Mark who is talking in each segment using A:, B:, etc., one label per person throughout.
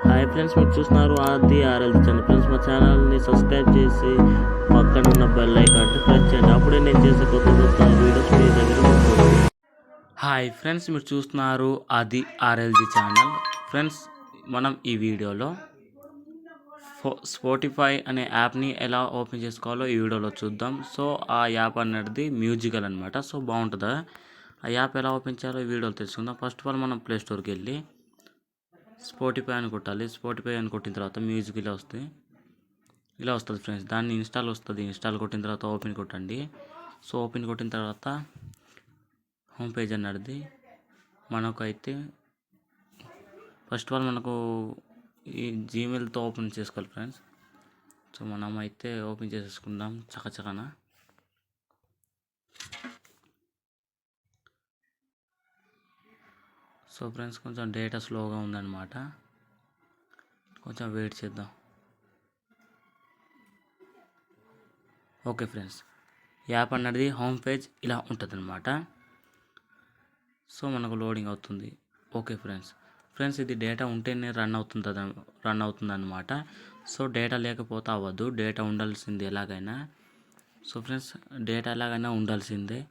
A: Hi friends, మీరు చూస్తున్నారు ఆది ఆర్ఎల్జీ ఛానల్. ఫ్రెండ్స్, మా ఛానల్ని సబ్స్క్రైబ్ చేసి పక్కన ఉన్న బెల్ ఐకాన్ ప్రెస్ చేయండి. అప్పుడే నేను చేసే కొత్త వీడియోస్ మీ దగ్గర ఉంటుంది. హాయ్ ఫ్రెండ్స్, మీరు చూస్తున్నారు ఆది ఆర్ఎల్జీ ఛానల్. ఫ్రెండ్స్, మనం ఈ వీడియోలో స్పాటిఫై అనే యాప్ని ఎలా ఓపెన్ చేసుకోవాలో ఈ వీడియోలో చూద్దాం. సో ఆ యాప్ అనేది మ్యూజికల్ అనమాట. సో బాగుంటుందా ఆ యాప్ ఎలా ఓపెన్ చేయాలో ఈ వీడియోలో తెలుసుకుందాం. ఫస్ట్ ఆఫ్ ఆల్ మనం ప్లే స్టోర్కి వెళ్ళి స్పాటిఫై అని కొట్టాలి. స్పాటిఫై అని కొట్టిన తర్వాత మ్యూజిక్ ఇలా వస్తుంది ఫ్రెండ్స్. దాన్ని ఇన్స్టాల్ వస్తుంది. ఇన్స్టాల్ కొట్టిన తర్వాత ఓపెన్ కొట్టండి. సో ఓపెన్ కొట్టిన తర్వాత హోమ్ పేజ్ అన్నది మనకైతే ఫస్ట్ ఆఫ్ ఆల్ మనకు ఈ జీమెయిల్తో ఓపెన్ చేసుకోవాలి ఫ్రెండ్స్. సో మనం అయితే ఓపెన్ చేసేసుకుందాం చకచకన. సో ఫ్రెండ్స్, కొంచెం డేటా స్లోగా ఉందన్నమాట, కొంచెం వెయిట్ చేద్దాం. ఓకే ఫ్రెండ్స్, యాప్ అన్నది హోమ్ పేజ్ ఇలా ఉంటుంది అనమాట. సో మనకు లోడింగ్ అవుతుంది. ఓకే ఫ్రెండ్స్ ఇది డేటా ఉంటేనే రన్ అవుతుంది అనమాట. సో డేటా లేకపోతే అవ్వదు, డేటా ఉండాల్సిందే ఎలాగైనా. సో ఫ్రెండ్స్, డేటా ఎలాగైనా ఉండాల్సిందే.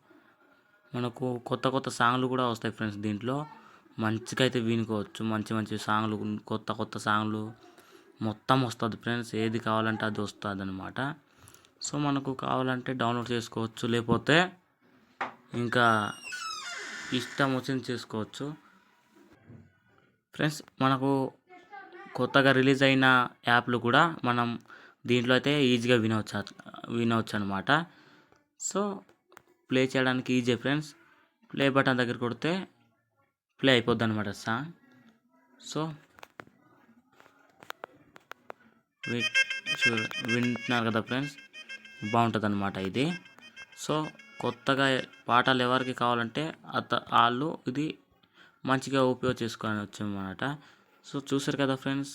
A: మనకు కొత్త సాంగ్లు కూడా వస్తాయి ఫ్రెండ్స్. దీంట్లో మంచిగా అయితే వినుకోవచ్చు. మంచి సాంగ్లు, కొత్త సాంగ్లు మొత్తం వస్తుంది ఫ్రెండ్స్. ఏది కావాలంటే అది వస్తుంది అనమాట. సో మనకు కావాలంటే డౌన్లోడ్ చేసుకోవచ్చు, లేకపోతే ఇంకా ఇష్టం వచ్చింది చేసుకోవచ్చు ఫ్రెండ్స్. మనకు కొత్తగా రిలీజ్ అయిన యాప్లు కూడా మనం దీంట్లో అయితే ఈజీగా వినవచ్చు అనమాట. సో ప్లే చేయడానికి ఈజీ ఫ్రెండ్స్. ప్లే బటన్ దగ్గర కొడితే ప్లే అయిపోద్ది అనమాట సాంగ్. సో వింటున్నారు కదా ఫ్రెండ్స్, బాగుంటుంది అనమాట ఇది. సో కొత్తగా పాటలు ఎవరికి కావాలంటే వాళ్ళు ఇది మంచిగా ఉపయోగ చేసుకోవచ్చు అన్నమాట. సో చూసారు కదా ఫ్రెండ్స్,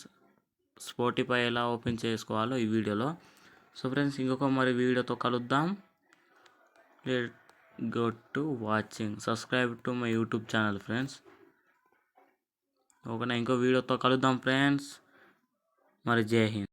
A: స్పాటిఫై ఎలా ఓపెన్ చేసుకోవాలో ఈ వీడియోలో. సో ఫ్రెండ్స్, ఇంకొక మరి వీడియోతో కలుద్దాం. Let go to watching, subscribe to my YouTube channel friends. ఓకేనా, ఇంకో వీడియోతో కలుద్దాం ఫ్రెండ్స్. మరి జై హింద్.